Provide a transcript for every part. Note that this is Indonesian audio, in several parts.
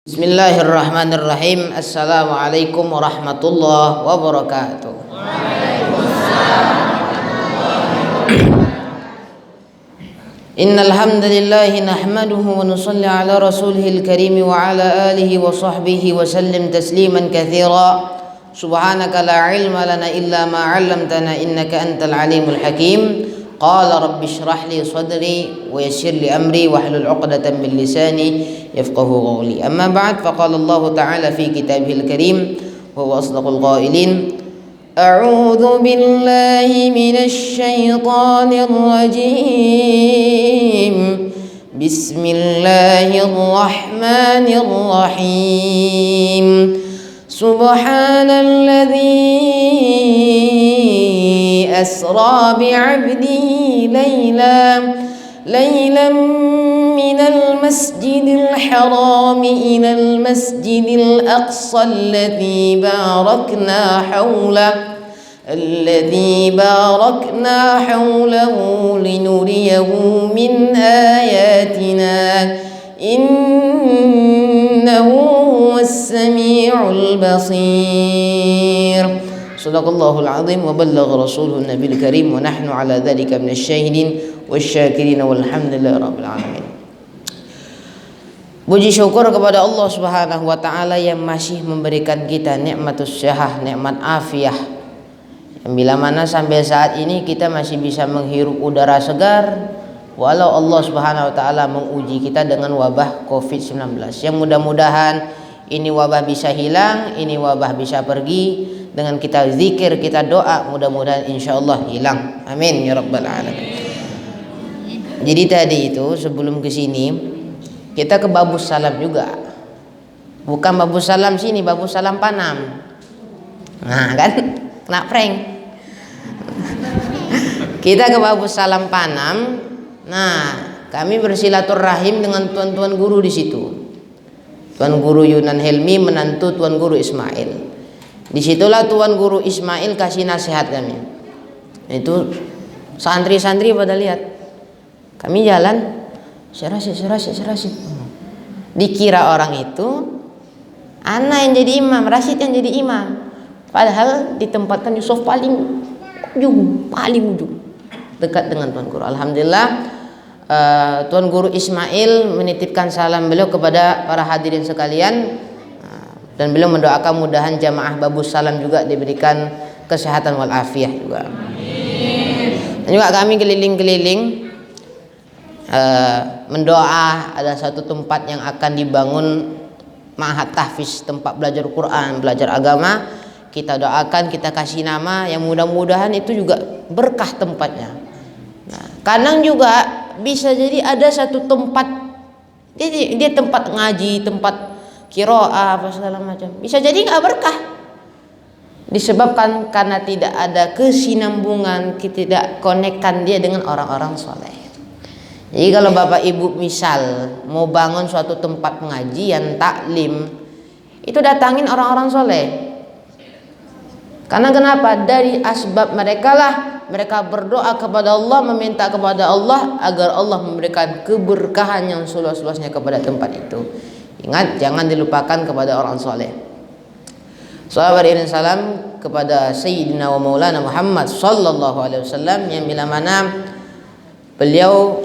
Bismillahirrahmanirrahim. Assalamualaikum warahmatullahi wabarakatuh. Innal hamdalillahi nahmaduhu wa nusalli ala rasulihil karim wa ala alihi wa sahbihi wa sallim tasliman katsira. Subhanaka la ilma lana illa ma 'allamtana innaka antal alimul hakim. Qala rabbi shrah li sadri wa yassir li amri wahlul 'uqdatam min lisani yafqahu qawli. Amma ba'd, faqala Allah ta'ala fi kitabihil karim wa huwa asdaqul qailin. A'udzu billahi minasy syaithanir rajim. Bismillahirrahmanirrahim. Subhanalladzi asra bi'abdihi laylan minal masjidil harami ilal masjidil aqsa alladzi barakna hawlahu linuriyahu min ayatina innahu huwas sami'ul basir. Sadaqallahul azim wa ballagha rasuluhun nabiyil karim wa nahnu ala dzalika minasyahidin wasyakirin walhamdulillahi rabbil alamin. Puji syukur kepada Allah Subhanahu wa taala yang masih memberikan kita nikmatus syahah, nikmat afiah. Yang bila mana sampai saat ini kita masih bisa menghirup udara segar walau Allah Subhanahu wa taala menguji kita dengan wabah Covid-19. Yang mudah-mudahan ini wabah bisa hilang, ini wabah bisa pergi. Dengan kita zikir, kita doa, mudah-mudahan insyaallah hilang. Amin ya rabbal alamin. Jadi tadi itu sebelum ke sini kita ke Babus Salam juga. Bukan Babus Salam sini, Babus Salam Panam. Nah, kan kena prank. Kita ke Babus Salam Panam. Nah, kami bersilaturahim dengan tuan-tuan guru di situ. Tuan Guru Yunan Helmi menantu Tuan Guru Ismail. Disitulah Tuan Guru Ismail kasih nasihat kami. Itu santri-santri pada lihat. Kami jalan, serasi. Dikira orang itu ana yang jadi imam, Rasid yang jadi imam. Padahal ditempatkan Yusuf paling ujung, dekat dengan Tuan Guru. Alhamdulillah, Tuan Guru Ismail menitipkan salam beliau kepada para hadirin sekalian. Dan beliau mendoakan mudahan jamaah Babus Salam juga diberikan kesehatan walafiat juga. Dan juga kami keliling-keliling mendoa ada satu tempat yang akan dibangun ma'had tahfiz, tempat belajar Quran, belajar agama. Kita doakan, kita kasih nama yang mudah-mudahan itu juga berkah tempatnya. Nah, kadang juga bisa jadi ada satu tempat dia tempat ngaji, tempat qiraah apa segala macam, bisa jadi nggak berkah disebabkan karena tidak ada kesinambungan, tidak konekkan dia dengan orang-orang soleh. Jadi kalau bapak ibu misal mau bangun suatu tempat pengajian taklim, itu datangin orang-orang soleh. Karena kenapa? Dari asbab mereka lah mereka berdoa kepada Allah, meminta kepada Allah agar Allah memberikan keberkahan yang seluas-luasnya kepada tempat itu. Ingat, jangan dilupakan kepada orang soleh. Salawat dan salam kepada Sayyidina wa Maulana Muhammad sallallahu alaihi wasallam yang bila mana beliau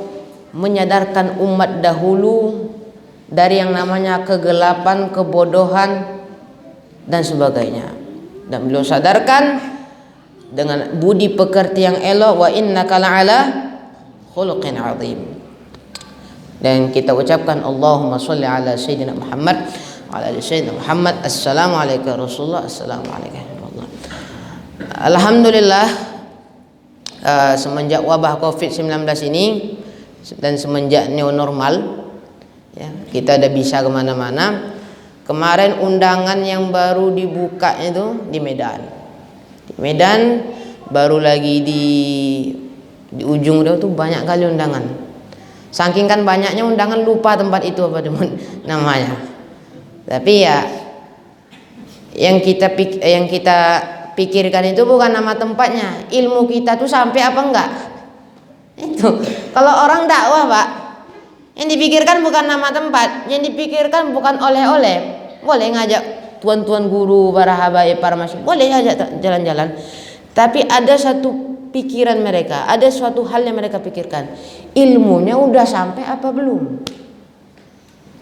menyadarkan umat dahulu dari yang namanya kegelapan, kebodohan dan sebagainya. Dan beliau sadarkan dengan budi pekerti yang elok, wa innaka la'ala khuluqin azim. Dan kita ucapkan Allahumma sholli ala Sayyidina Muhammad wa ala ali Sayyidina Muhammad. Assalamualaikum Rasulullah. Assalamualaikum warahmatullahi. Alhamdulillah, semenjak wabah Covid-19 ini dan semenjak new normal ya, kita udah bisa kemana-mana. Kemarin undangan yang baru dibuka itu di Medan. Di Medan baru lagi di ujung itu tuh banyak kali undangan. Saking kan banyaknya undangan lupa tempat itu apa namanya. Tapi ya yang kita pikirkan itu bukan nama tempatnya, ilmu kita tuh sampai apa enggak. Itu kalau orang dakwah Pak, Yang dipikirkan bukan nama tempat, yang dipikirkan bukan oleh-oleh. Boleh ngajak tuan-tuan guru, para habaib, para masyhur, boleh ajak jalan-jalan. Tapi ada satu pikiran mereka, ada suatu hal yang mereka pikirkan. Ilmunya udah sampai apa belum?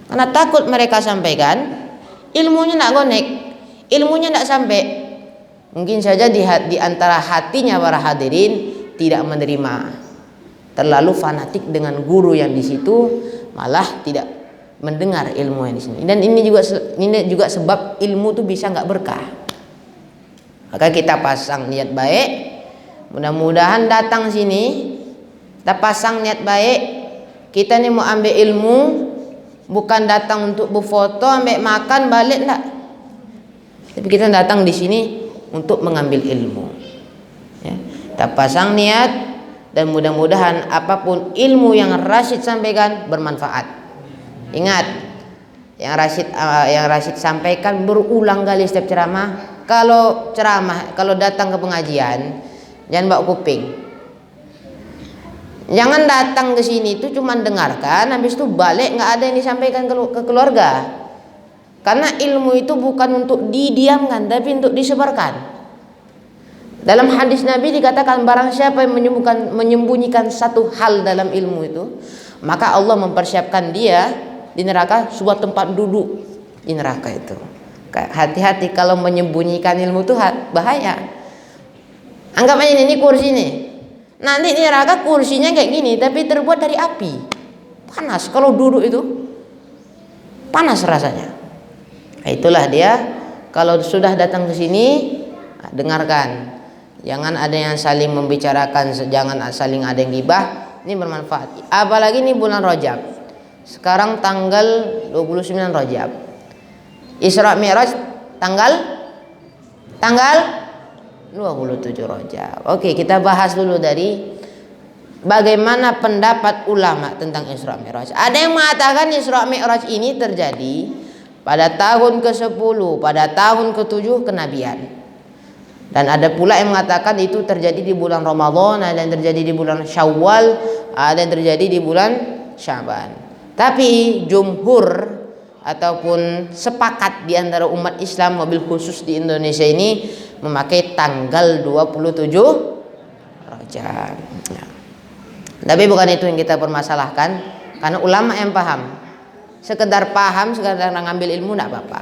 Karena takut mereka sampaikan, ilmunya nak connect, ilmunya nak sampai. Mungkin saja di antara hatinya para hadirin tidak menerima. Terlalu fanatik dengan guru yang di situ, malah tidak mendengar ilmu yang di sini. Dan ini juga sebab ilmu itu bisa nggak berkah. Maka kita pasang niat baik, mudah-mudahan datang sini, kita pasang niat baik. Kita nih mau ambil ilmu, bukan datang untuk berfoto, ambil makan, balik enggak. Tapi kita datang di sini untuk mengambil ilmu. Ya. Kita pasang niat. Dan mudah-mudahan apapun ilmu yang Rasyid sampaikan bermanfaat. Ingat, yang Rasyid sampaikan berulang kali setiap ceramah. Kalau datang ke pengajian, jangan bawa kuping. Jangan datang ke sini itu cuma dengarkan, habis itu balik nggak ada yang disampaikan ke keluarga. Karena ilmu itu bukan untuk didiamkan, tapi untuk disebarkan. Dalam hadis Nabi dikatakan barang siapa yang menyembunyikan satu hal dalam ilmu itu, maka Allah mempersiapkan dia di neraka sebuah tempat duduk di neraka itu. Hati-hati kalau menyembunyikan ilmu itu bahaya. Anggap aja ini kursi nih. Nanti di neraka kursinya kayak gini tapi terbuat dari api. Panas kalau duduk itu. Panas rasanya. Nah, itulah dia kalau sudah datang ke sini dengarkan. Jangan ada yang saling membicarakan, jangan saling ada yang gibah. Ini bermanfaat. Apalagi ini bulan Rajab. Sekarang tanggal 29 Rajab. Isra Mi'raj tanggal 27 Rajab. Oke, kita bahas dulu dari bagaimana pendapat ulama tentang Isra Mi'raj. Ada yang mengatakan Isra Mi'raj ini terjadi pada tahun ke-10, pada tahun ke-7 kenabian. Dan ada pula yang mengatakan itu terjadi di bulan Ramadan, ada yang terjadi di bulan Syawal, ada yang terjadi di bulan Syaban. Tapi jumhur ataupun sepakat di antara umat Islam, mobil khusus di Indonesia ini memakai tanggal 27 Rajab. Ya. Tapi bukan itu yang kita permasalahkan, karena ulama yang paham. Sekedar ngambil ilmu tidak apa-apa.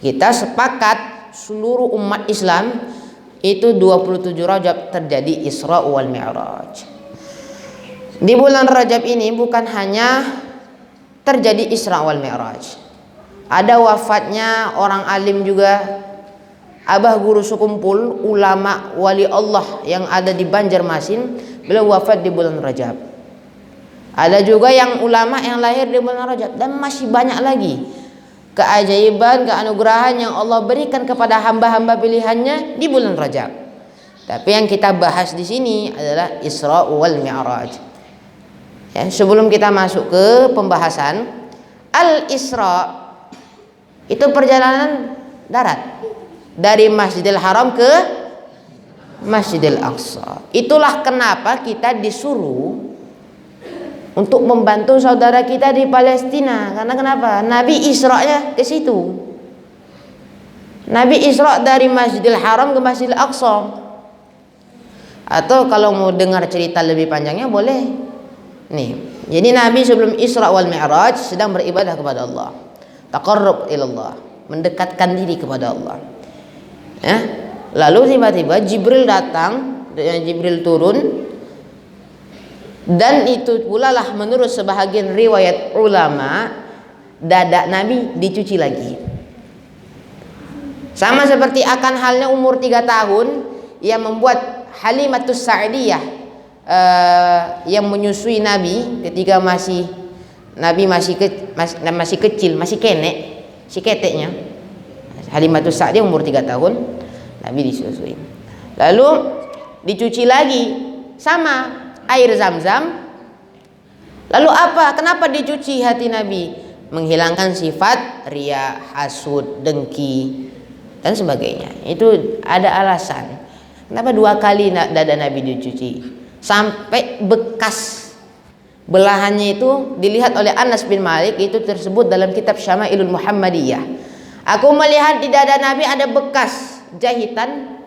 Kita sepakat seluruh umat Islam itu 27 Rajab terjadi Isra wal Mi'raj. Di bulan Rajab ini bukan hanya terjadi Isra wal Mi'raj. Ada wafatnya orang alim juga, abah guru sekumpul ulama wali Allah yang ada di Banjarmasin, beliau wafat di bulan Rajab. Ada juga yang ulama yang lahir di bulan Rajab, dan masih banyak lagi keajaiban, keanugerahan yang Allah berikan kepada hamba-hamba pilihannya di bulan Rajab. Tapi yang kita bahas di sini adalah Isra wal Mi'raj. Ya, sebelum kita masuk ke pembahasan, Al-Isra itu perjalanan darat dari Masjidil Haram ke Masjidil Aqsa. Itulah kenapa kita disuruh untuk membantu saudara kita di Palestina. Karena kenapa? Nabi Isra-nya ke situ. Nabi Isra dari Masjidil Haram ke Masjidil Aqsa. Atau kalau mau dengar cerita lebih panjangnya boleh. Nih, jadi Nabi sebelum Isra wal Mi'raj sedang beribadah kepada Allah. Taqarrub ilallah, mendekatkan diri kepada Allah. Ya. Lalu tiba-tiba Jibril datang, Jibril turun. Dan itu pula lah menurut sebahagian riwayat ulama, dada Nabi dicuci lagi. Sama seperti akan halnya umur 3 tahun yang membuat Halimatus Sa'diyah yang menyusui Nabi ketika Nabi masih kecil, masih kenek, si keteknya. Halimatus Sa'diyah umur 3 tahun, Nabi disusui. Lalu dicuci lagi sama air Zam-Zam. Lalu apa? Kenapa dicuci hati Nabi? Menghilangkan sifat riya, hasud, dengki dan sebagainya. Itu ada alasan. Kenapa 2 kali dada Nabi dicuci? Sampai bekas Belahannya itu dilihat oleh Anas bin Malik, itu tersebut dalam kitab Syama'ilul Muhammadiyah. Aku melihat di dada Nabi ada bekas jahitan,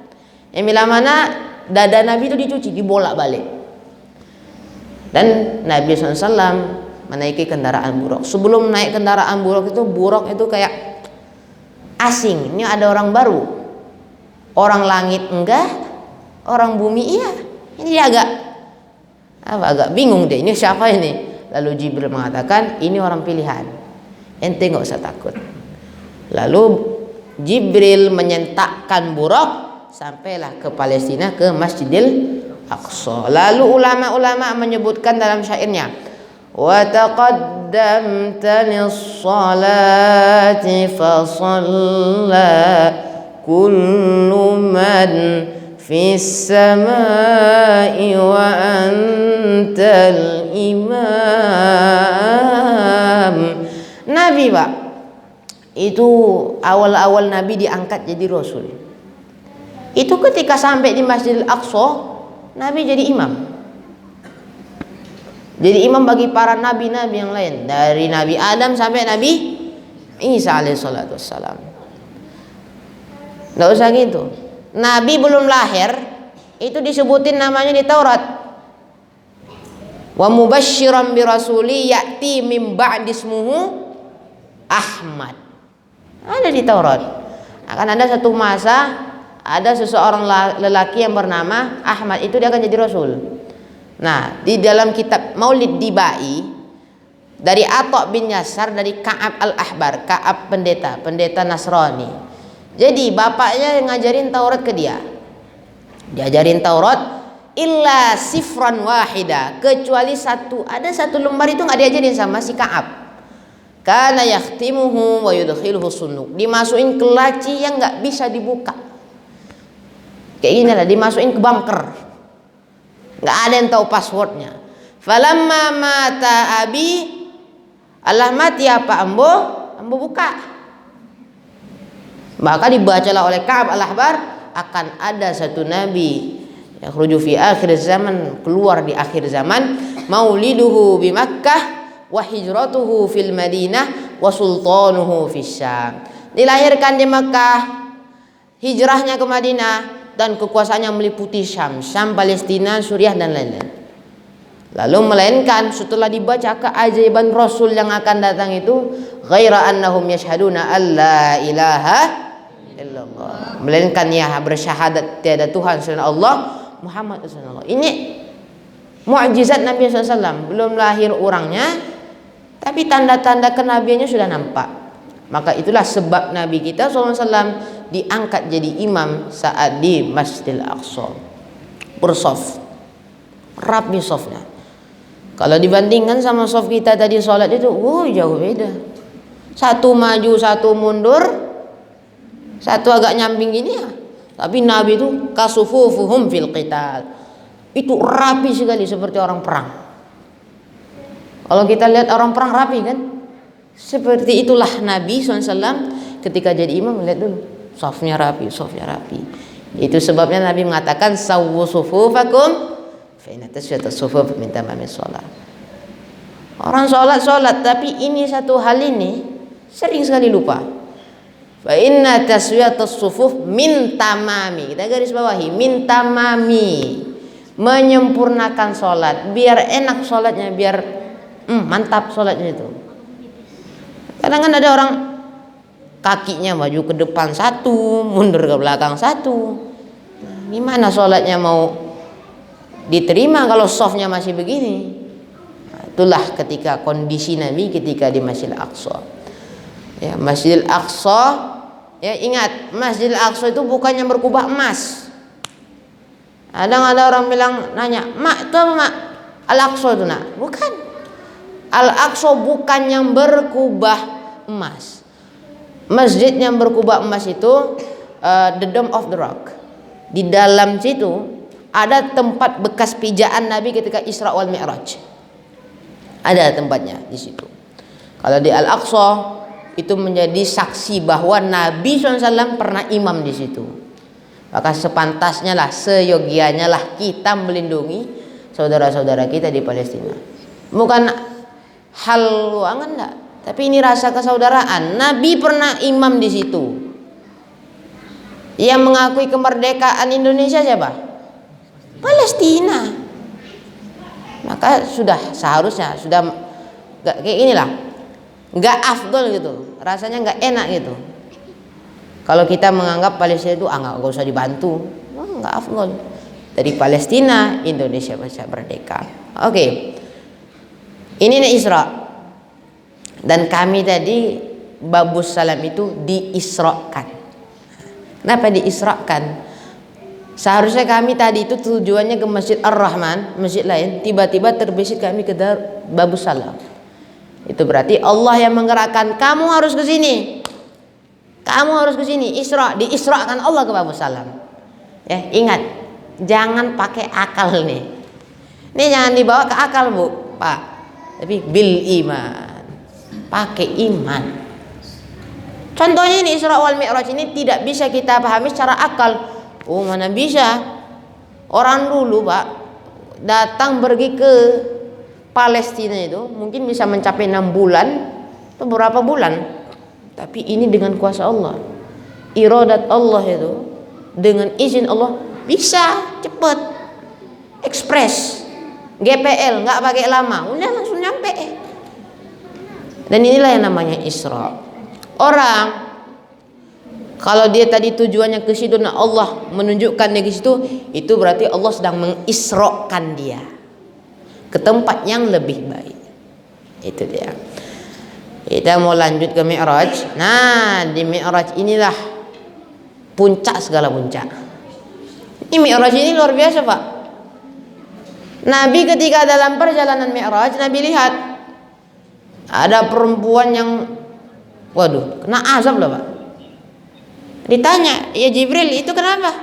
yang bila mana dada Nabi itu dicuci, dibolak-balik. Dan Nabi SAW menaiki kendaraan buruk. Sebelum naik kendaraan buruk itu kayak asing. Ini ada orang baru. Orang langit enggak, orang bumi iya. Ini dia agak bingung deh, ini siapa ini? Lalu Jibril mengatakan, ini orang pilihan, ente nggak usah takut. Lalu Jibril menyentakkan buruk sampailah ke Palestina, ke Masjidil Aqsa. Lalu ulama-ulama menyebutkan dalam syairnya, wa taqaddamta lis-salati fa shalla kullu man fis samai wa antal imam. Nabi Pak, itu awal-awal Nabi diangkat jadi Rasul. Itu ketika sampai di Masjidil Aqsa, Nabi jadi imam. Jadi imam bagi para nabi-nabi yang lain, dari Nabi Adam sampai Nabi Isa alaihissalatu wassalam. Nggak usah gitu. Nabi belum lahir itu disebutin namanya di Taurat. Wa mubasysyiran bi rasuli ya'ti min ba'di ismuhu Ahmad. Ada di Taurat. Akan ada satu masa ada seseorang lelaki yang bernama Ahmad, itu dia akan jadi Rasul. Nah, di dalam kitab Maulid Dibai dari Atha bin Yasar, dari Ka'ab al-Ahbar, Ka'ab pendeta Nasrani. Jadi bapaknya yang ngajarin Taurat ke dia. Diajarin Taurat illa sifran wahida, kecuali ada satu lembar itu nggak diajarin sama si Ka'ab. Kana yakhtimuhu wa yudkhiluhu sunnuk, dimasukin ke laci yang nggak bisa dibuka. Kayak gini lah, dimasukin ke bunker, nggak ada yang tahu passwordnya. Falamma mata abi, Allah mati apa ambo buka. Maka dibacalah oleh Ka'ab al-Ahbar, akan ada satu nabi yang yakhruju fi akhir zaman, keluar di akhir zaman, mauliduhu bi Makkah wa hijratuhu fil Madinah wa sultanuhu fis Syam. Dilahirkan di Makkah, hijrahnya ke Madinah, dan kekuasaannya meliputi Syam, Palestina, Suriah dan lain-lain. Lalu melainkan setelah dibaca keajaiban Rasul yang akan datang itu, ghaira annahum yashhaduna alla ilaha illallah, melainkan ya bersyahadat tiada Tuhan selain Allah, Muhammad Rasulullah. Ini mukjizat Nabi SAW. Belum lahir orangnya, tapi tanda-tanda kenabiannya sudah nampak. Maka itulah sebab Nabi kita SAW diangkat jadi imam saat di Masjidil Aqsa. Bersaf, rapi safnya. Kalau dibandingkan sama saf kita tadi sholat itu, jauh beda. Satu maju, satu mundur, satu agak nyamping gini ya. Tapi Nabi itu kasufufuhum fil qital, itu rapi sekali seperti orang perang. Kalau kita lihat orang perang rapi kan, seperti itulah Nabi SAW ketika jadi imam. Lihat dulu, safnya rapi. Itu sebabnya Nabi mengatakan sawwu sufufakum fa inna taswiyatas sufuf min tamamis shalah. Orang sholat, tapi ini satu hal ini sering sekali lupa. Fa inna taswiyatas sufuf min tamami. Kita garis bawahi, min tamami, menyempurnakan sholat, biar enak sholatnya, biar mantap sholatnya itu. Kadang kan ada orang kakinya maju ke depan satu, mundur ke belakang satu. Gimana sholatnya mau diterima kalau softnya masih begini? Nah, itulah ketika kondisi Nabi ketika di Masjidil Aqsa. Ya, Masjidil Aqsa, ya ingat, Masjidil Aqsa itu bukannya berkubah emas. Ada orang bilang nanya, "Mak, itu apa, Mak? Al-Aqsa itu, Nak?" Bukan. Al-Aqsa bukan yang berkubah emas. Masjid yang berkubah emas itu the Dome of the Rock. Di dalam situ ada tempat bekas pijaan Nabi ketika Isra wal Mi'raj. Ada tempatnya di situ. Kalau di Al-Aqsa itu menjadi saksi bahwa Nabi SAW pernah imam di situ. Maka sepantasnya lah, seyogianya lah kita melindungi saudara-saudara kita di Palestina. Bukan hal ruangan enggak, tapi ini rasa kesaudaraan. Nabi pernah imam di situ. Yang mengakui kemerdekaan Indonesia siapa? Palestina. Maka seharusnya nggak kayak inilah, nggak afdol gitu, rasanya nggak enak gitu. Kalau kita menganggap Palestina itu nggak usah dibantu, nggak afdol. Dari Palestina, Indonesia bisa merdeka. Oke. Ini nih Isra. Dan kami tadi Babus Salam itu diisrakan. Kenapa diisrakan? Seharusnya kami tadi itu tujuannya ke Masjid Ar-Rahman, masjid lain, tiba-tiba terbesit kami ke Babus Salam. Itu berarti Allah yang menggerakkan, kamu harus ke sini. Kamu harus ke sini, diisrakan Allah ke Babus Salam. Ya, ingat, jangan pakai akal nih. Ini jangan dibawa ke akal, Bu, Pak. Tapi bil iman, pakai iman. Contohnya ini Isra wal Mi'raj ini tidak bisa kita pahami secara akal. Oh, mana bisa? Orang dulu, Pak, datang pergi ke Palestina itu mungkin bisa mencapai 6 bulan atau berapa bulan. Tapi ini dengan kuasa Allah, iradat Allah itu, dengan izin Allah bisa cepat, ekspres. GPL nggak pakai lama, udah langsung nyampe. Dan inilah yang namanya Isra. Orang kalau dia tadi tujuannya ke situ, nah Allah menunjukkan dia ke situ, itu berarti Allah sedang mengisrokan dia ke tempat yang lebih baik. Itu dia. Kita mau lanjut ke Mi'raj. Nah, di Mi'raj inilah puncak segala puncak. Ini Mi'raj ini luar biasa, Pak. Nabi ketika dalam perjalanan Mi'raj, Nabi lihat ada perempuan yang kena azab loh, Pak. Ditanya, ya Jibril, itu kenapa?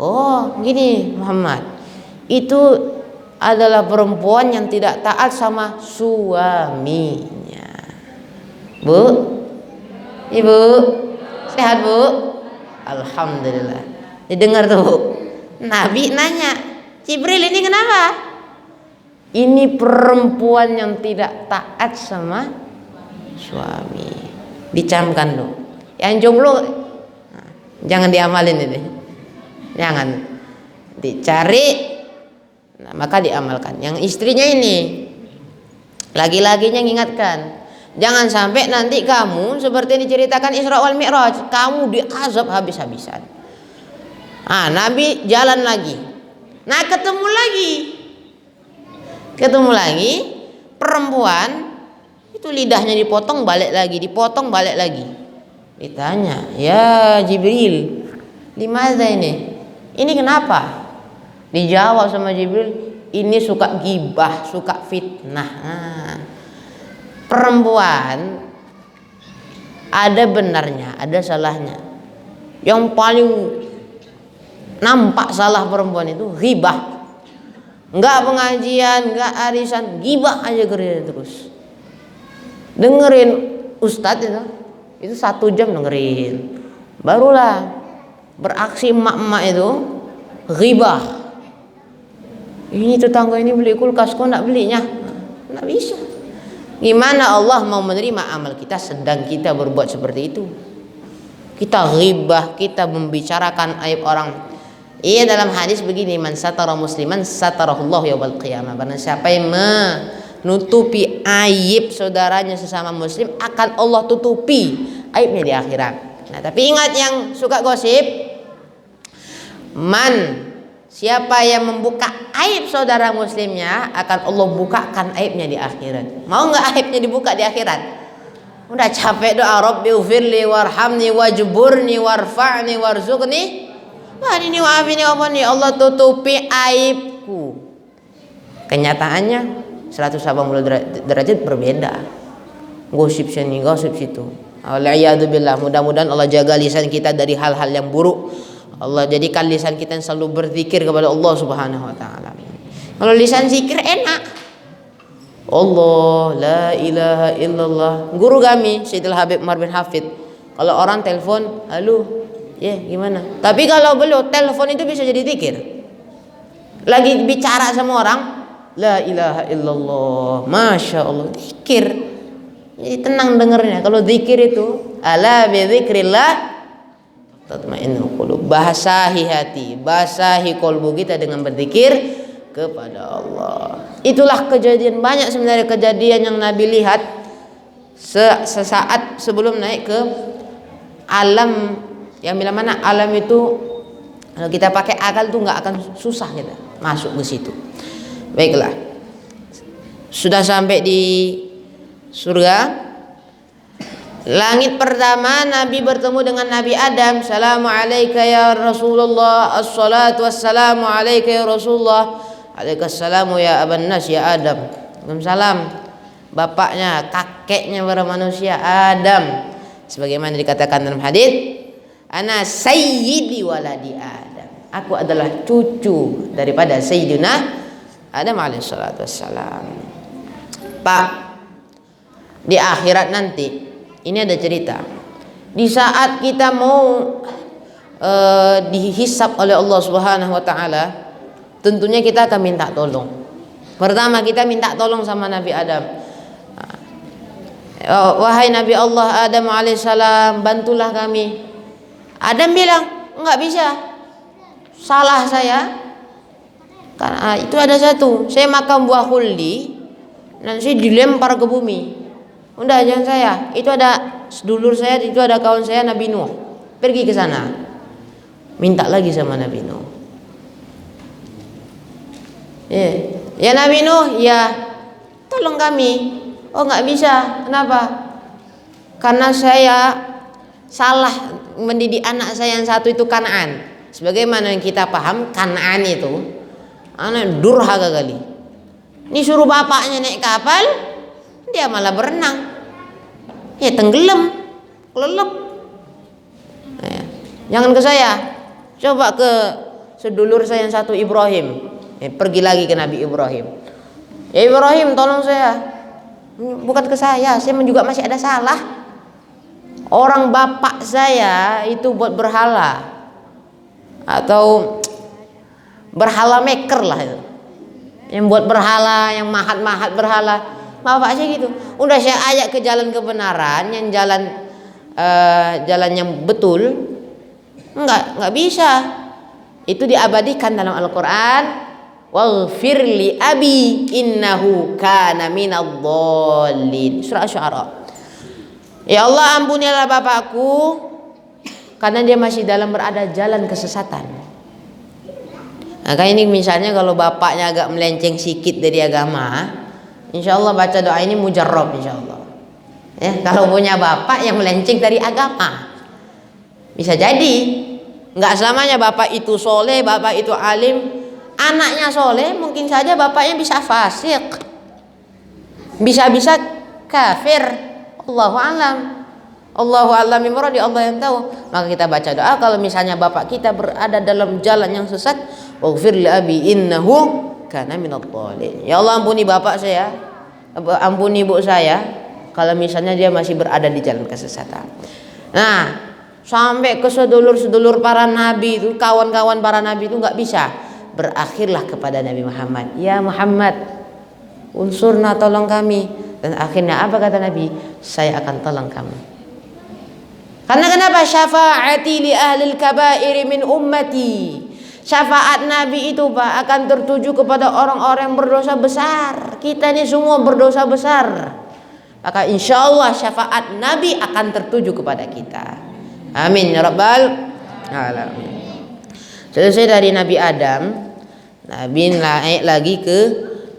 Oh, gini Muhammad, itu adalah perempuan yang tidak taat sama suaminya. Bu, Ibu, sehat Bu? Alhamdulillah. Didengar tuh, Bu. Nabi nanya, Jibril ini kenapa? Ini perempuan yang tidak taat sama suami. Dicamkan dulu. Yang jomblo jangan diamalin ini. Jangan dicari, nah, maka diamalkan. Yang istrinya ini, laki-lakinya mengingatkan, jangan sampai nanti kamu seperti yang diceritakan Isra wal Mi'raj, kamu diazab habis-habisan. Nabi jalan lagi. Nah, ketemu lagi perempuan itu, lidahnya dipotong balik lagi, dipotong balik lagi. Ditanya, ya Jibril, limadza ini? Ini kenapa? Dijawab sama Jibril, ini suka gibah, suka fitnah. Perempuan ada benarnya, ada salahnya. Yang paling nampak salah perempuan itu ghibah. Enggak pengajian, enggak arisan, gibah aja kerja terus. Dengerin ustadz itu 1 jam dengerin, barulah beraksi emak-emak itu ghibah. Ini tetangga ini beli kulkas, kok enggak belinya? Enggak bisa. Gimana Allah mau menerima amal kita sedang kita berbuat seperti itu? Kita ghibah, kita membicarakan aib orang. Iya, dalam hadis begini, man satara musliman satarahullahu yaumil qiyamah. Barang siapa yang menutupi aib saudaranya sesama muslim, akan Allah tutupi aibnya di akhirat. Nah, tapi ingat yang suka gosip, siapa yang membuka aib saudara muslimnya, akan Allah bukakan aibnya di akhirat. Mau nggak aibnya dibuka di akhirat? Udah capek doa Rabbi ufirli warhamni wajburni warfa'ni warzuqni. Wah, ini maafin ya Allah nih, Allah tutupi aibku. Kenyataannya 180 derajat berbeda. Gosip sini, gosip situ. Alhamdulillah, mudah-mudahan Allah jaga lisan kita dari hal-hal yang buruk. Allah jadikan lisan kita yang selalu berzikir kepada Allah Subhanahu wa taala. Kalau lisan zikir enak. Allah, la ilaha illallah. Guru kami Sayyidul Habib Umar bin Hafid, kalau orang telepon, halo, gimana? Tapi kalau belum telepon itu bisa jadi zikir. Lagi bicara sama orang, La ilaha illallah. Masya Allah. Zikir. Jadi tenang dengernya. Kalau zikir itu, ala bi dzikrillah tatmainnul qulub. Basahi hati, basahi kolbu kita dengan berzikir kepada Allah. Itulah kejadian, banyak sebenarnya kejadian yang Nabi lihat sesaat sebelum naik ke alam, yang bila mana alam itu kalau kita pakai akal tuh nggak akan susah kita masuk ke situ. Baiklah, sudah sampai di surga. Langit pertama Nabi bertemu dengan Nabi Adam. Assalamualaikum ya Rasulullah. Assalatu wassalamu alaika ya Rasulullah. Alaikassalamu ya aban nas ya Adam. Waalaikumsalam. Bapaknya, kakeknya para manusia, Adam. Sebagaimana dikatakan dalam hadis, ana sayyidi waladi Adam. Aku adalah cucu daripada Sayyidina Adam alaihissalatu wassalam. Pak, di akhirat nanti ini ada cerita. Di saat kita mau dihisab oleh Allah Subhanahu wa taala, tentunya kita akan minta tolong. Pertama kita minta tolong sama Nabi Adam. Wahai Nabi Allah Adam alaihissalam, bantulah kami. Adam bilang, enggak bisa. Salah saya. Karena itu ada satu, saya makan buah khuldi dan saya dilempar ke bumi. Udah jangan saya. Itu ada sedulur saya, itu ada kawan saya Nabi Nuh. Pergi ke sana. Minta lagi sama Nabi Nuh. Ya Nabi Nuh, ya tolong kami. Oh nggak bisa. Kenapa? Karena saya salah mendidik anak saya yang satu itu Kanaan. Sebagaimana yang kita paham, Kanaan itu anak durhaka kali. Ini suruh bapaknya naik kapal, dia malah berenang. Ya tenggelam, kelelep. Jangan ke saya, coba ke sedulur saya yang satu Ibrahim. Pergi lagi ke Nabi Ibrahim. Ya Ibrahim, tolong saya. Bukan ke saya juga masih ada salah. Orang bapak saya itu buat berhala atau berhala maker lah itu. Yang buat berhala, yang mahat-mahat berhala. Bapak saya gitu. Udah saya ajak ke jalan kebenaran, yang jalan yang betul. Enggak bisa. Itu diabadikan dalam Al-Qur'an. Waghfir li abi innahu kana minadh-dhalin. Surah Asy-Syu'ara. Ya Allah, ampunilah bapakku karena dia masih dalam berada jalan kesesatan. Maka ini misalnya kalau bapaknya agak melenceng sedikit dari agama, insya Allah baca doa ini mujarrab insya Allah. Ya, kalau punya bapak yang melenceng dari agama, bisa jadi nggak selamanya bapak itu soleh, bapak itu alim. Anaknya soleh, mungkin saja bapaknya bisa fasik, bisa-bisa kafir. Allahu a'lam. Allahu a'lam bimuradi, Allah yang tahu. Maka kita baca doa kalau misalnya bapak kita berada dalam jalan yang sesat, waghfir li abi innahu kana minadh-dhalin. Ya Allah, ampuni bapak saya, ampuni ibu saya kalau misalnya dia masih berada di jalan kesesatan. Nah, sampai ke sedulur-sedulur para nabi itu, kawan-kawan para nabi itu nggak bisa. Berakhirlah kepada Nabi Muhammad. Ya Muhammad, unsurna, tolong kami. Dan akhirnya apa kata Nabi? Saya akan tolong kamu. Karena kenapa? Syafaati li ahlil kabairi min ummati. Syafaat Nabi itu Pak akan tertuju kepada orang-orang yang berdosa besar. Kita ini semua berdosa besar. Maka insya Allah syafaat Nabi akan tertuju kepada kita. Amin ya rabbal alamin. Selesai dari Nabi Adam, Nabi naik lagi ke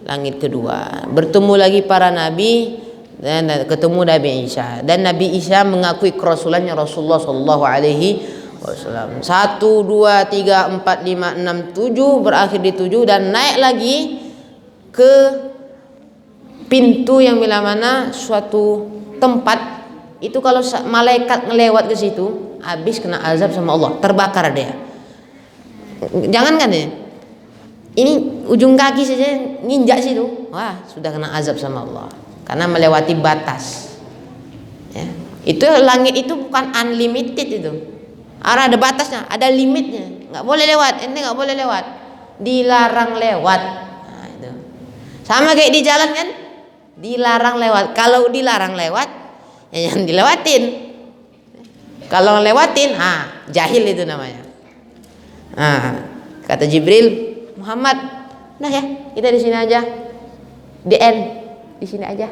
langit kedua, bertemu lagi para nabi dan ketemu Nabi Isa, dan Nabi Isa mengakui kerasulannya Rasulullah Shallallahu Alaihi Wasallam. 1, 2, 3, 4, 5, 6, 7 berakhir di 7 dan naik lagi ke pintu yang bila mana suatu tempat itu kalau malaikat ngelewat ke situ habis kena azab sama Allah, terbakar dia. Jangankan ya, ini ujung kaki saja nginjak situ, wah sudah kena azab sama Allah karena melewati batas. Ya, itu langit itu bukan unlimited itu, ada batasnya, ada limitnya, nggak boleh lewat, ente nggak boleh lewat, dilarang lewat. Nah, itu. Sama kayak di jalan kan, dilarang lewat. Kalau dilarang lewat, ya jangan dilewatin. Kalau lewatin, jahil itu namanya. Kata Jibril, Muhammad, nah ya kita di sini aja, di sini aja.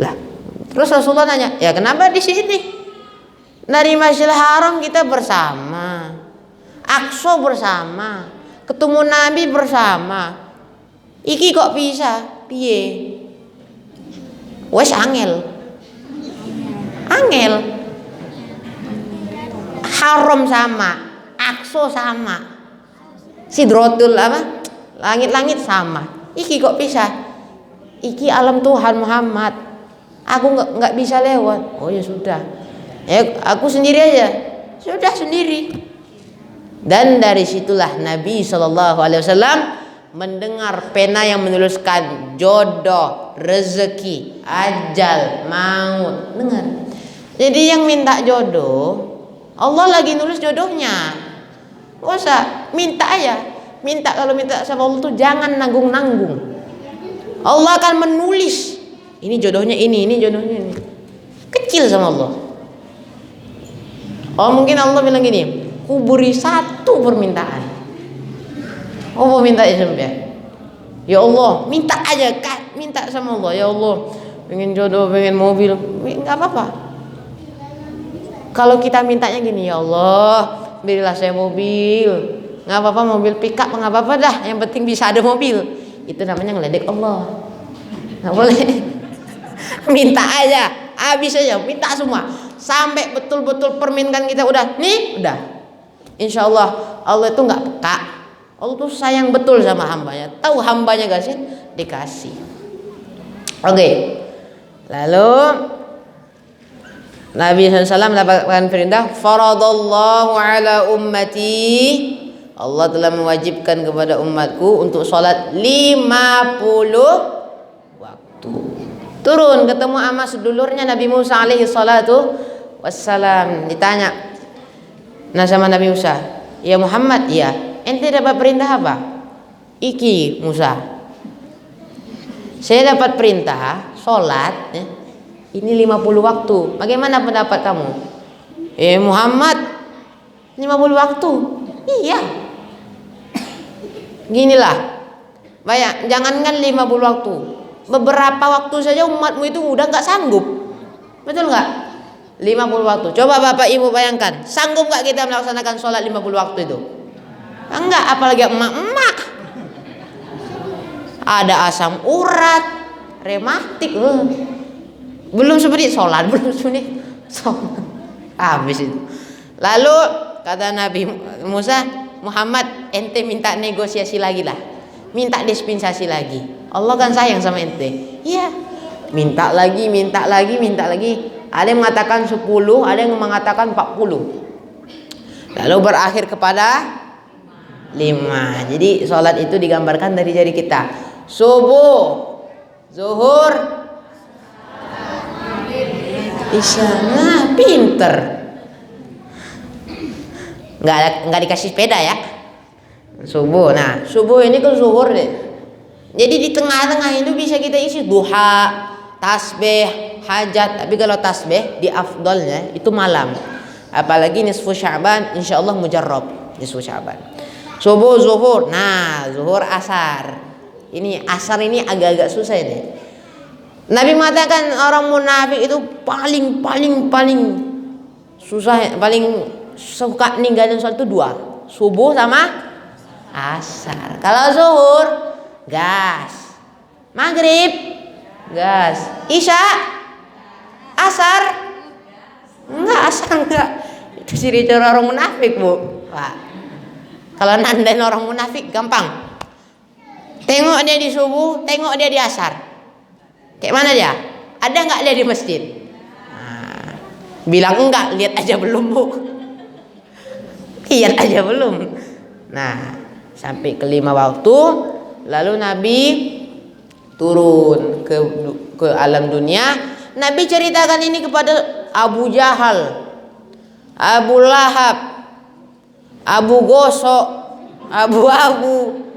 Lah, terus Rasulullah nanya, ya kenapa di sini? Dari Masjidil Haram kita bersama, Aqsa bersama, ketemu Nabi bersama. Iki kok bisa? Piye? Wes angel. Haram sama, Aqsa sama, Sidratul apa? Langit-langit sama. Iki kok bisa? Iki alam Tuhan Muhammad. Aku nggak bisa lewat. Oh ya sudah. Ya aku sendiri aja. Sudah sendiri. Dan dari situlah Nabi SAW mendengar pena yang menuliskan jodoh, rezeki, ajal, maut. Dengar. Jadi yang minta jodoh, Allah lagi nulis jodohnya. Gak usah, minta aja. Minta, kalau minta sama Allah tuh jangan nanggung-nanggung. Allah akan menulis. Ini jodohnya ini jodohnya ini. Kecil sama Allah. Oh mungkin Allah bilang gini, ku beri satu permintaan. Oh minta sampai. Ya Allah, minta aja, minta sama Allah. Ya Allah, pengen jodoh, pengen mobil, nggak apa-apa. Kalau kita mintanya gini, ya Allah, berilah saya mobil, nggak apa-apa mobil pickup, nggak apa-apa dah, yang penting bisa ada mobil. Itu namanya ngeledek Allah. Nggak boleh. Minta aja, habis aja, minta semua, sampai betul-betul permintaan kita udah, nih udah. Insya Allah, Allah itu nggak peka. Allah tuh sayang betul sama hambanya. Tahu hambanya gak sih? Dikasih. Oke. Lalu Nabi SAW mendapatkan perintah, faradallahu ala ummati, Allah telah mewajibkan kepada umatku untuk sholat 50 waktu. Turun ketemu sama sedulurnya Nabi Musa alaihi salatu wassalam. Ditanya sama Nabi Musa, ya Muhammad, ya ente dapat perintah apa? Iki Musa, saya dapat perintah sholat ini 50 waktu. Bagaimana pendapat kamu? Muhammad, 50 waktu? Iya. Ginilah, banyak, jangankan 50 waktu, beberapa waktu saja umatmu itu udah gak sanggup. Betul gak? 50 waktu. Coba bapak ibu bayangkan, sanggup gak kita melaksanakan sholat 50 waktu itu? Enggak, apalagi emak-emak. Ada asam urat, rematik, belum seperti sholat, belum seperti sholat. Habis itu. Lalu kata Nabi Musa, Muhammad, ente minta negosiasi lagi lah, minta dispensasi lagi. Allah kan sayang sama ente. Iya. Minta lagi. Ada yang mengatakan 10, ada yang mengatakan 40. Lalu berakhir kepada 5. Jadi sholat itu digambarkan dari jari kita. Subuh, zuhur, isya. Nah, pinter. Nggak dikasih sepeda ya. Subuh. Nah, subuh ini kan zuhur deh. Jadi di tengah-tengah itu bisa kita isi duha, tasbih, hajat. Tapi kalau tasbih di afdalnya itu malam. Apalagi nisfu Sya'ban, insyaallah mujarrab nisfu Sya'ban. Subuh, zuhur. Nah, zuhur, asar. Ini asar ini agak-agak susah ini. Nabi mengatakan orang munafik itu paling susah, paling suka ninggalin sholat itu 2, subuh sama asar. Kalau zuhur gas, maghrib gas, isya, asar enggak. Itu ciri orang munafik, Bu. Pak. Kalau nandain orang munafik gampang. Tengok dia di subuh, tengok dia di asar. Kayak mana dia? Ada nggak dia di masjid? Nah, bilang enggak, lihat aja belum, Bu. Lihat aja belum. Nah, sampai ke 5 waktu, lalu Nabi turun ke alam dunia. Nabi ceritakan ini kepada Abu Jahal, Abu Lahab, Abu Gosok, Abu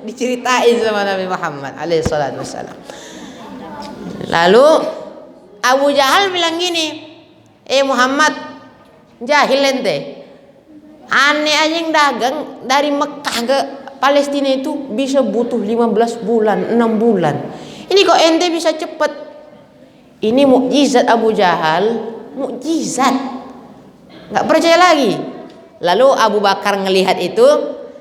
diceritain sama Nabi Muhammad alaihi salatu wassalam. Lalu Abu Jahal bilang gini, Muhammad, jahil ente. Aneh aja yang dagang dari Mekah ke Palestina itu bisa butuh 15 bulan, 6 bulan. Ini kok ente bisa cepet? Ini mukjizat Abu Jahal, mukjizat. Nggak percaya lagi. Lalu Abu Bakar ngelihat itu,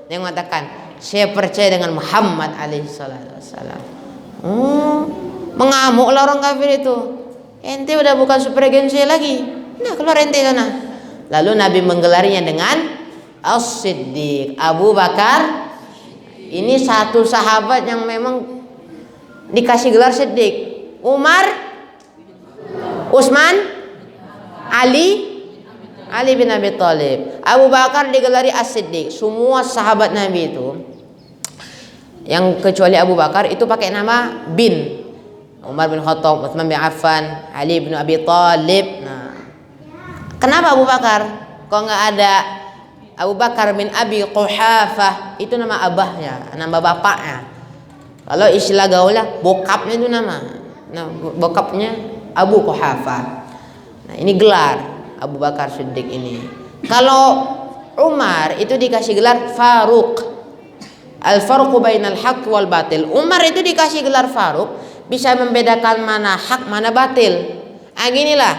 dia mengatakan, saya percaya dengan Muhammad alaihi salatu wassalam. Mengamuklah orang kafir itu. Ente udah bukan supergen saya lagi. Nah, keluar ente sana. Lalu Nabi menggelarinya dengan As-Siddiq. Abu Bakar ini satu sahabat yang memang dikasih gelar Siddiq. Umar, Utsman, Ali bin Abi Thalib. Abu Bakar digelari As-Siddiq. Semua sahabat Nabi itu, yang kecuali Abu Bakar itu pakai nama bin. Umar bin Khattab, Utsman bin Affan, Ali bin Abi Thalib. Nah, kenapa Abu Bakar? Kok nggak ada Abu Bakar bin Abi Quhafah? Itu nama abahnya, nama bapaknya. Kalau istilah gaulnya, bokapnya itu nama. Nah, bokapnya Abu Quhafah. Nah, ini gelar Abu Bakar Siddiq ini. Kalau Umar itu dikasih gelar Faruq. Al-farqu bainal haqq wal batil. Umar itu dikasih gelar Faruq, bisa membedakan mana hak, mana batil. Ginilah,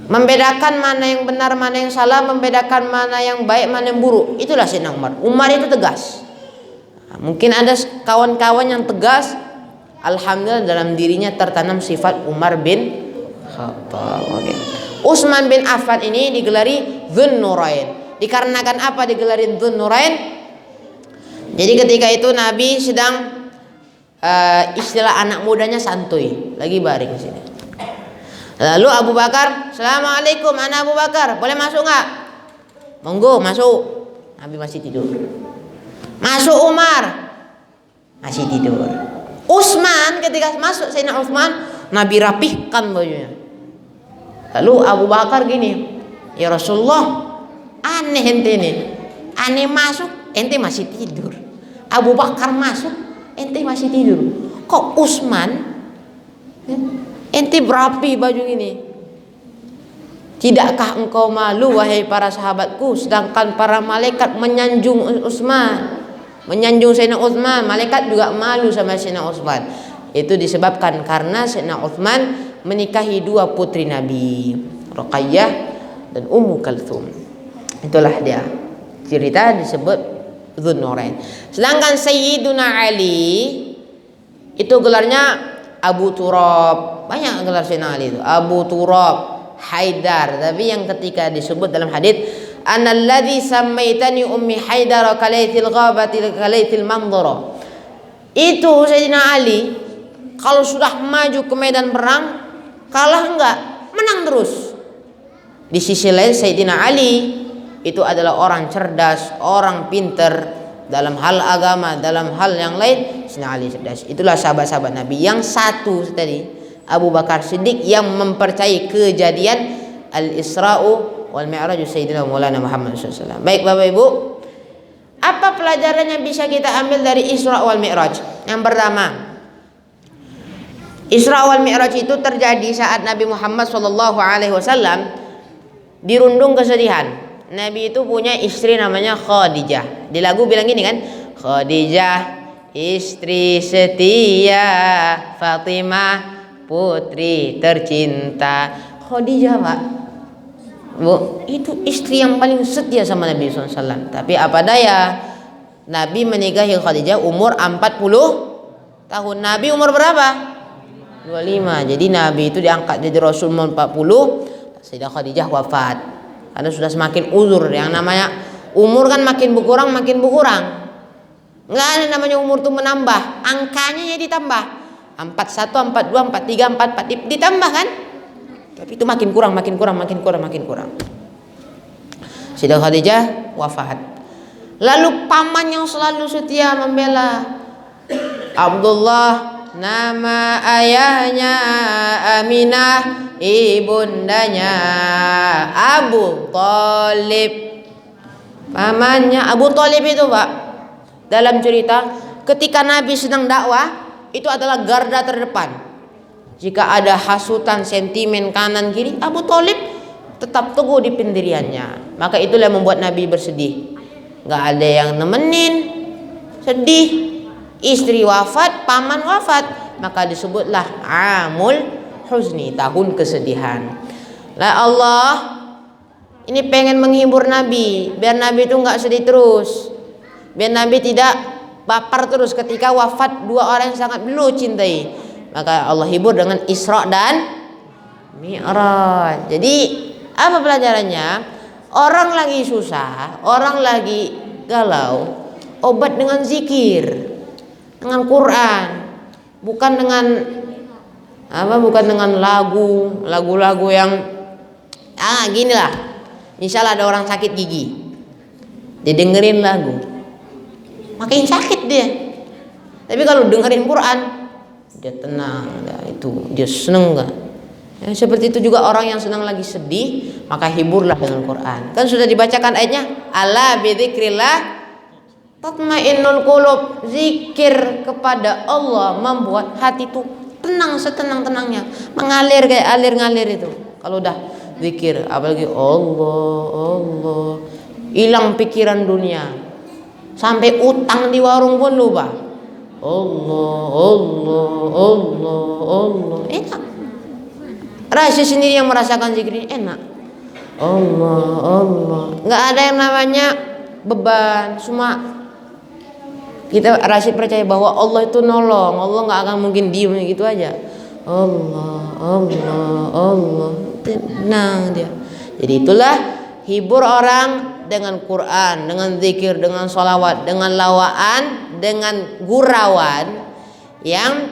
membedakan mana yang benar, mana yang salah, membedakan mana yang baik, mana yang buruk. Itulah Sayyidina Umar. Umar itu tegas. Mungkin ada kawan-kawan yang tegas, alhamdulillah dalam dirinya tertanam sifat Umar bin Khattab. Okay. Utsman bin Affan ini digelari Dzunnurain. Dikarenakan apa digelari Dzunnurain? Jadi ketika itu Nabi sedang istilah anak mudanya santuy, lagi baring di sini. Lalu Abu Bakar, Assalamualaikum anak Abu Bakar, boleh masuk nggak? Monggo masuk. Nabi masih tidur. Masuk Umar, masih tidur. Utsman ketika masuk Sayyidina Utsman, Nabi rapihkan bajunya. Lalu Abu Bakar gini, ya Rasulullah, aneh ente ini, aneh masuk, ente masih tidur. Abu Bakar masuk, ente masih tidur. Kok Utsman ente berapi baju ini? Tidakkah engkau malu wahai para sahabatku, sedangkan para malaikat menyanjung Utsman, menyanjung Sayyidina Utsman, malaikat juga malu sama Sayyidina Utsman. Itu disebabkan karena Sayyidina Utsman menikahi dua putri Nabi, Ruqayyah dan Ummu Kalthum. Itulah dia cerita disebut Dzunnurain. Sedangkan Sayyiduna Ali itu gelarnya Abu Turab. Banyak gelar Sayyidina Ali itu. Abu Turab, Haidar. Tapi yang ketika disebut dalam hadis, "Analladzi sammaitani ummi Haidar kalaithil ghabati kalaithil manzara." Itu Sayyidina Ali kalau sudah maju ke medan perang, kalah enggak, menang terus. Di sisi lain Sayyidina Ali itu adalah orang cerdas, orang pinter dalam hal agama, dalam hal yang lain. Sayyidina Ali cerdas. Itulah sahabat-sahabat Nabi. Yang satu tadi Abu Bakar Siddiq yang mempercayai kejadian Al-Isra'u wal Mi'raj Sayyidina Maulana Muhammad SAW. Baik Bapak Ibu, apa pelajaran yang bisa kita ambil dari Isra wal Mi'raj? Yang pertama, Isra wal Mi'raj itu terjadi saat Nabi Muhammad SAW dirundung kesedihan. Nabi itu punya istri namanya Khadijah. Di lagu bilang gini kan, Khadijah istri setia, Fatimah putri tercinta. Khadijah Pak, Bu, itu istri yang paling setia sama Nabi SAW. Tapi apa daya, Nabi menikahi Khadijah umur 40 tahun. Nabi umur berapa? 25. Jadi Nabi itu diangkat jadi Rasul umur 40. Sayyidah Khadijah wafat karena sudah semakin uzur. Yang namanya umur kan makin berkurang. Nggak ada namanya umur tuh menambah, angkanya jadi ditambah. 41, 42, 43, 44 ditambah kan? Tapi itu makin kurang. Sayyidah Khadijah wafat. Lalu paman yang selalu setia membela Abdullah, nama ayahnya Aminah, ibundanya Abu Thalib. Pamannya Abu Thalib itu Pak, dalam cerita ketika Nabi sedang dakwah, itu adalah garda terdepan. Jika ada hasutan, sentimen kanan kiri, Abu Thalib tetap teguh di pendiriannya. Maka itulah yang membuat Nabi bersedih. Gak ada yang nemenin, sedih. Istri wafat, paman wafat, maka disebutlah amul huzni, tahun kesedihan. Lah Allah ini pengen menghibur Nabi, biar Nabi itu nggak sedih terus, biar Nabi tidak baper terus ketika wafat dua orang yang sangat beliau cintai. Maka Allah hibur dengan Isra dan Mi'raj. Jadi apa pelajarannya? Orang lagi susah, orang lagi galau, obat dengan zikir, dengan Quran, bukan dengan bukan dengan lagu-lagu yang gini lah. Misalnya ada orang sakit gigi, dia dengerin lagu, makin sakit dia. Tapi kalau dengerin Quran, dia tenang, dia seneng gak? Ya, seperti itu juga orang yang sedang lagi sedih, maka hiburlah dengan Quran. Kan sudah dibacakan ayatnya, ala bidzikrillah tatmainnul qulub. Zikir kepada Allah membuat hati itu tenang setenang-tenangnya, mengalir kayak alir-ngalir itu. Kalau udah zikir, apalagi Allah, hilang pikiran dunia, sampai utang di warung pun lupa. Allah, enak. Rahasia sendiri yang merasakan zikir ini enak. Allah, nggak ada yang namanya beban. Cuma kita Rashid percaya bahwa Allah itu nolong. Allah nggak akan mungkin diem gitu aja. Allah, tenang dia. Jadi itulah hibur orang dengan Quran, dengan zikir, dengan sholawat, dengan lawaan, dengan gurauan yang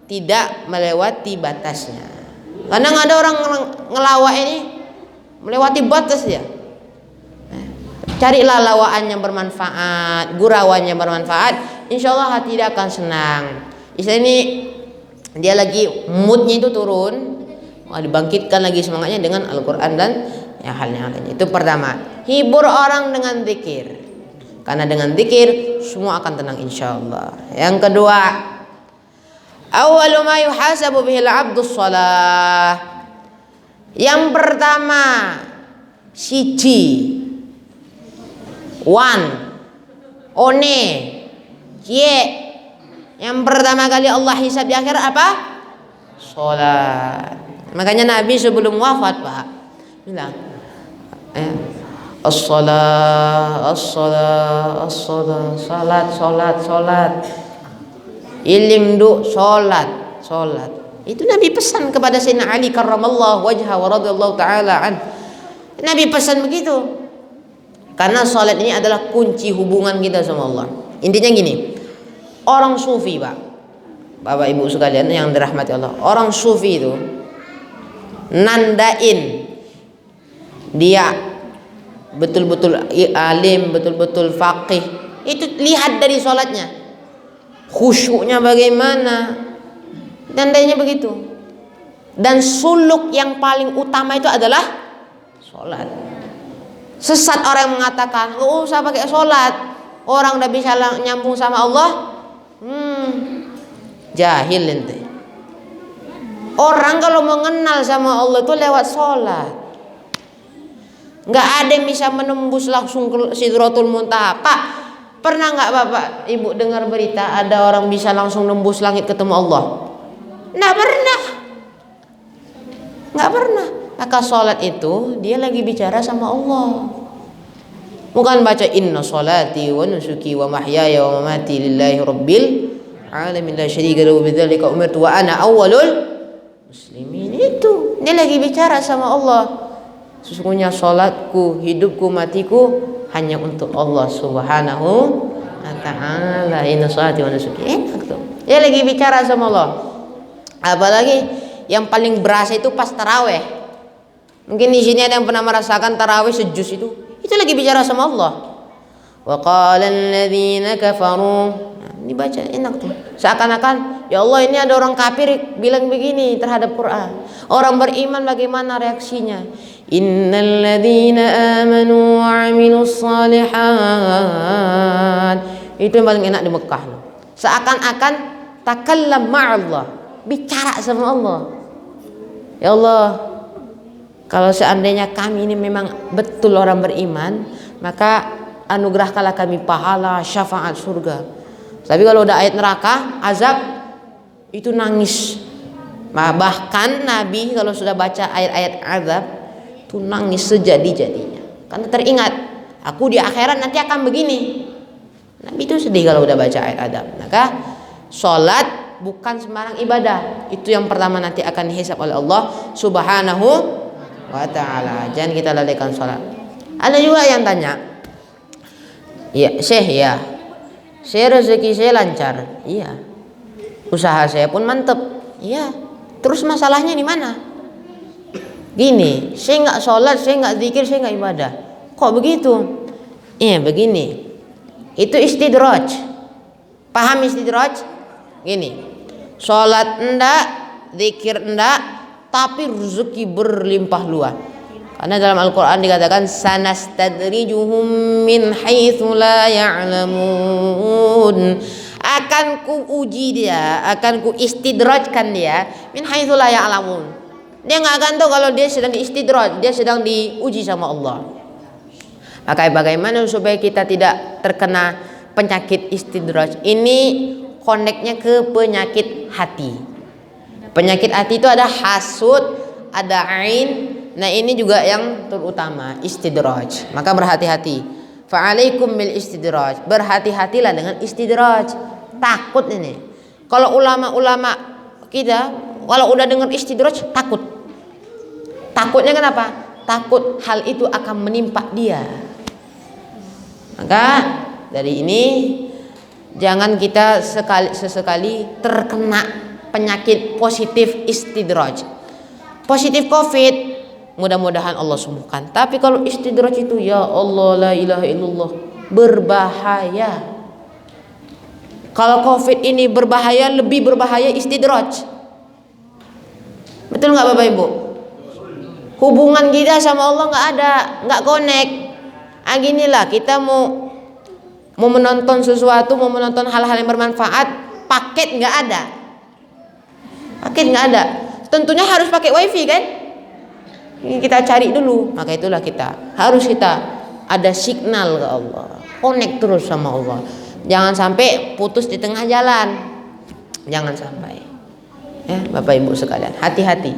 tidak melewati batasnya. Kadang ada orang ngelawak ini melewati batas dia. Carilah lawaan yang bermanfaat, gurauan yang bermanfaat, insya Allah hati dia akan senang. Istilah ini dia lagi moodnya itu turun, dibangkitkan lagi semangatnya dengan Al-Quran dan yang halnya lainnya. Itu pertama, hibur orang dengan zikir, karena dengan zikir semua akan tenang insya Allah. Yang kedua, awwalu ma yuhasabu bihil abdus shalah. Yang pertama, siji, one, one, cie. Yang pertama kali Allah hisab di akhir apa? Salat. Makanya Nabi sebelum wafat Pak bilang, as-salat, salat. Ilim du salat. Itu Nabi pesan kepada Sayyidina Ali karramallahu wajha wa radhiyallahu taala an. Nabi pesan begitu. Karena salat ini adalah kunci hubungan kita sama Allah. Intinya gini, orang sufi Pak, Bapak Ibu sekalian yang dirahmati Allah, orang sufi itu nandain dia betul-betul alim, betul-betul faqih, itu lihat dari salatnya, khusyuknya bagaimana, tandanya begitu. Dan suluk yang paling utama itu adalah salat. Sesat orang yang mengatakan nggak usah pakai sholat, orang udah bisa nyambung sama Allah. Jahil ente. Orang kalau mengenal sama Allah itu lewat sholat. Nggak ada yang bisa menembus langsung ke Sidratul Muntaha. Pak, pernah nggak Bapak Ibu dengar berita ada orang bisa langsung nembus langit ketemu Allah? Nggak pernah. Maka sholat itu dia lagi bicara sama Allah, bukan baca inna sholati wa nusuki wa mahyaya wa mamati lillahi rabbil alamin la syarika lahu bidzalika umirtu wa ana awwalul muslimin. Itu dia lagi bicara sama Allah. Sesungguhnya sholatku, hidupku, matiku hanya untuk Allah subhanahu wa ta'ala. Inna sholati wa nusuki. Enak tuh. Dia lagi bicara sama Allah. Apalagi yang paling berasa itu pas taraweh. Mungkin di sini ada yang pernah merasakan tarawih sejus itu lagi bicara sama Allah. Wa qala alladziina kafaru. Ini baca enak tuh. Seakan-akan ya Allah ini ada orang kafir bilang begini terhadap Quran. Orang beriman bagaimana reaksinya? Innal ladziina aamanu wa 'amilus shalihaat Itu yang paling enak di Mekah loh. Seakan-akan takallam ma'allah, bicara sama Allah. Ya Allah, kalau seandainya kami ini memang betul orang beriman, maka anugerahkanlah kami pahala, syafaat, surga. Tapi kalau udah ayat neraka, azab, itu nangis. Bahkan Nabi kalau sudah baca ayat-ayat azab, itu nangis sejadi-jadinya. Karena teringat, aku di akhirat nanti akan begini. Nabi itu sedih kalau udah baca ayat azab. Maka sholat bukan sembarang ibadah. Itu yang pertama nanti akan dihisab oleh Allah Subhanahu wa ta'ala. Jangan kita lalaikan sholat. Ada juga yang tanya, ya Syekh, ya saya rezeki saya lancar, iya, usaha saya pun mantep, iya, terus masalahnya di mana? Gini, saya nggak sholat, saya nggak zikir, saya nggak ibadah, kok begitu? Iya begini, itu istidraj. Paham istidraj? Gini, sholat enggak, zikir enggak, tapi rezeki berlimpah luas. Karena dalam Al-Quran dikatakan sanastadrijuhum min haitsu la ya'lamun. Akan ku uji dia, akan ku istidrajkan dia min haitsu la ya'lamun. Dia nggak akan tahu kalau dia sedang diistidraj, dia sedang diuji sama Allah. Maka bagaimana supaya kita tidak terkena penyakit istidraj? Ini koneknya ke penyakit hati. Penyakit hati itu ada hasud, ada ain. Nah ini juga yang terutama, istidraj. Maka berhati-hati. Fa'alaikum bil istidraj. Berhati-hatilah dengan istidraj. Takut ini. Kalau ulama-ulama kita, kalau udah dengar istidraj, takut. Takutnya kenapa? Takut hal itu akan menimpa dia. Maka dari ini jangan kita sesekali terkena penyakit positif istidraj. Positif COVID, mudah-mudahan Allah sembuhkan. Tapi kalau istidraj itu, ya Allah, la ilaha illallah, berbahaya. Kalau COVID ini berbahaya, lebih berbahaya istidraj. Betul nggak Bapak Ibu? Hubungan kita sama Allah nggak ada, nggak connect. Ginilah kita mau menonton sesuatu, mau menonton hal-hal yang bermanfaat, paket nggak ada. Paket nggak ada. Tentunya harus pakai wifi kan? Kita cari dulu. Maka itulah kita harus ada signal ke Allah, connect terus sama Allah. Jangan sampai putus di tengah jalan. Jangan sampai. Ya, Bapak Ibu sekalian, hati-hati.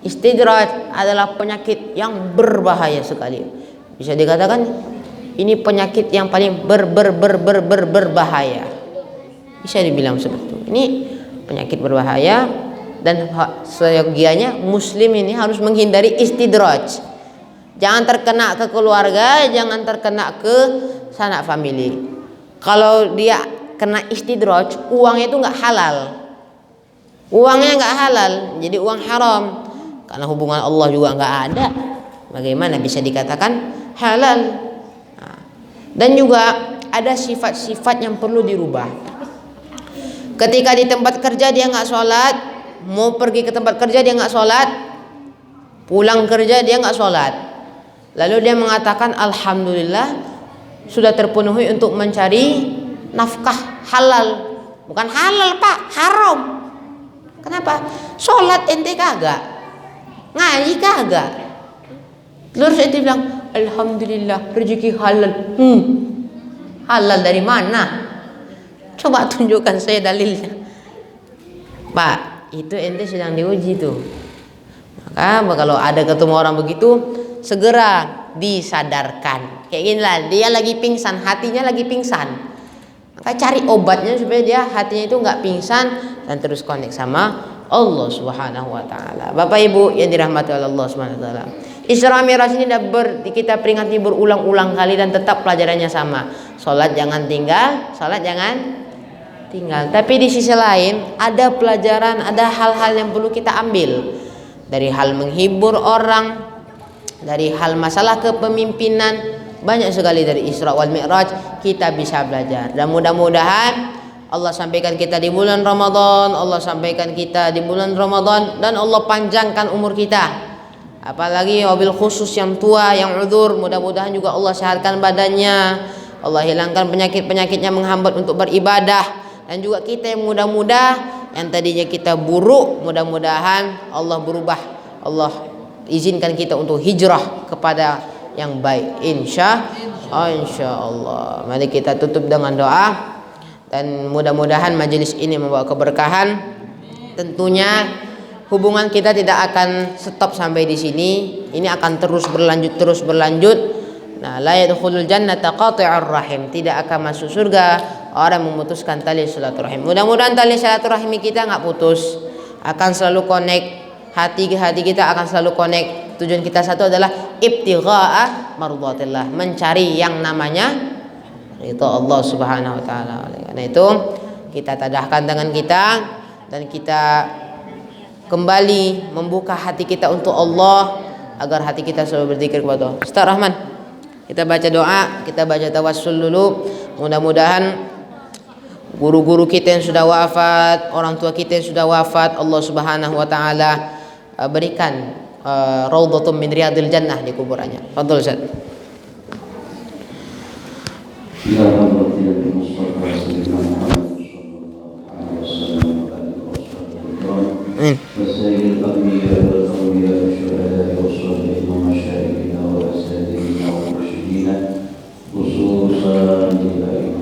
Istidraj adalah penyakit yang berbahaya sekali. Bisa dikatakan ini penyakit yang paling berbahaya. Bisa dibilang seperti itu. Ini penyakit berbahaya. Dan seyogianya muslim ini harus menghindari istidraj. Jangan terkena ke keluarga, jangan terkena ke sanak famili. Kalau dia kena istidraj, uangnya itu nggak halal. Uangnya nggak halal, jadi uang haram. Karena hubungan Allah juga nggak ada. Bagaimana bisa dikatakan halal? Nah, dan juga ada sifat-sifat yang perlu dirubah. Ketika di tempat kerja dia nggak sholat, mau pergi ke tempat kerja dia nggak sholat, pulang kerja dia nggak sholat, lalu dia mengatakan alhamdulillah sudah terpenuhi untuk mencari nafkah halal. Bukan halal Pak, haram. Kenapa? Sholat ente kagak, ngaji kagak, terus ente bilang alhamdulillah rezeki halal. Halal dari mana? Coba tunjukkan saya dalilnya. Pak, itu ente sedang diuji tuh. Maka kalau ada ketemu orang begitu, segera disadarkan. Kayak gini lah, dia lagi pingsan, hatinya lagi pingsan. Maka cari obatnya supaya dia hatinya itu nggak pingsan dan terus connect sama Allah Subhanahu wa taala. Bapak Ibu yang dirahmati oleh Allah Subhanahu wa taala. Isra Mi'raj ini kita peringati berulang-ulang kali dan tetap pelajarannya sama. Salat jangan tinggal, salat jangan tinggal. Tapi di sisi lain ada pelajaran, ada hal-hal yang perlu kita ambil. Dari hal menghibur orang, dari hal masalah kepemimpinan, banyak sekali dari Isra wal Mi'raj kita bisa belajar. Dan mudah-mudahan Allah sampaikan kita di bulan Ramadan, Allah sampaikan kita di bulan Ramadan, dan Allah panjangkan umur kita. Apalagi wabil khusus yang tua, yang udzur, mudah-mudahan juga Allah sehatkan badannya, Allah hilangkan penyakit-penyakit yang menghambat untuk beribadah, dan juga kita yang muda-muda yang tadinya kita buruk, mudah-mudahan Allah berubah, Allah izinkan kita untuk hijrah kepada yang baik, insya Allah. Mari kita tutup dengan doa, dan mudah-mudahan majelis ini membawa keberkahan. Tentunya hubungan kita tidak akan stop sampai di sini. Ini akan terus berlanjut. Nah, la yadkhulul jannata qati'ur rahim. Tidak akan masuk surga orang memutuskan tali silaturahim. Mudah-mudahan tali silaturahim kita nggak putus, akan selalu connect. Hati kita akan selalu connect. Tujuan kita satu adalah ibtigha'a mardhatillah, mencari yang namanya itu Allah Subhanahu wa taala. Karena itu kita tadahkan tangan kita dan kita kembali membuka hati kita untuk Allah, agar hati kita selalu berzikir kepada Allah. Ustaz Rahman, kita baca doa, kita baca tawassul dulu. Mudah-mudahan guru-guru kita yang sudah wafat, orang tua kita yang sudah wafat, Allah Subhanahu wa taala berikan raudhatun min riyadil jannah di kuburannya. Fadhil Ustaz. وسائر الأنبياء والأولياء والشهداء والصالحين ومشايخنا وأساتذتنا ومرشدينا خصوصا للأئمة